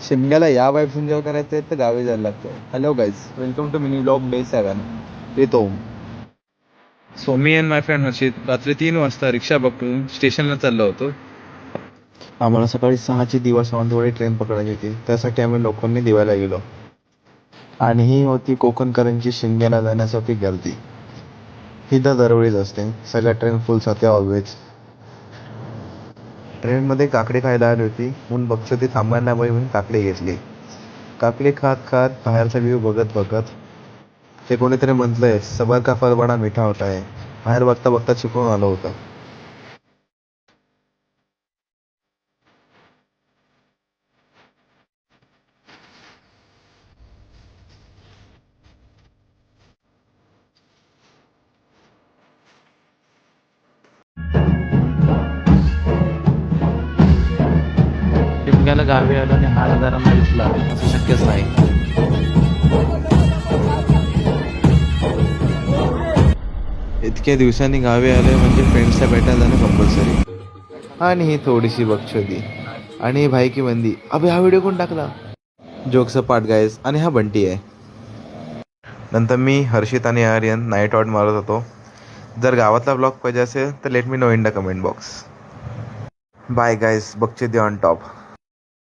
शिमग्याला या vibes enjoy करायचं आहे तर गावी जायला लागतं. Hello guys, welcome to mini blog day 7 with Om. So मी अँड माय फ्रेंड हर्षित रात्री 3 वाजता रिक्षा पकडून स्टेशनला चाललो होतो. आम्हाला सकाळी 6ची दिवा सावंतवाडी ट्रेन पकडायची होती. त्यासाठी आम्ही लोकांनी दिवायला गेलो. आणि ही होती कोकणकरांची शिमग्याला जाण्यासाठी गर्दी. ही तर दरवेळीच असते, सगळ्या ट्रेन फुल असते ऑलवेज. ट्रेनमध्ये काकडी खायला आली होती म्हणून बघतो ती थांबायला नाही म्हणून काकडी घेतली. काकडी खात खात बाहेरचा व्ह्यू बघत बघत ते कोणीतरी म्हटलंय सबर का फल बडा मिठा होता है. बाहेर बघता बघता चुकून आलं होतं. शिमग्याला गावी आलो आणि हा नजारा नाही दिसला असं शक्यच नाही. इतक्या दिवसांनी गावी आले म्हणजे फ्रेंड्सला भेटायला जाणं कंपल्सरी. आणि ही थोडीशी बक्षोदी आणि भाई की बंदी. अबे हा व्हिडिओ कोण टाकला? Jokes part guys. आणि हा बंटी आहे. नंतर मी हर्षित आणि आर्यन नाईट आउट मारत होतो. जर गावातला ब्लॉग पाहिजे असेल तर let me know in the comment box. Bye guys, बक्षोदी ऑन टॉप.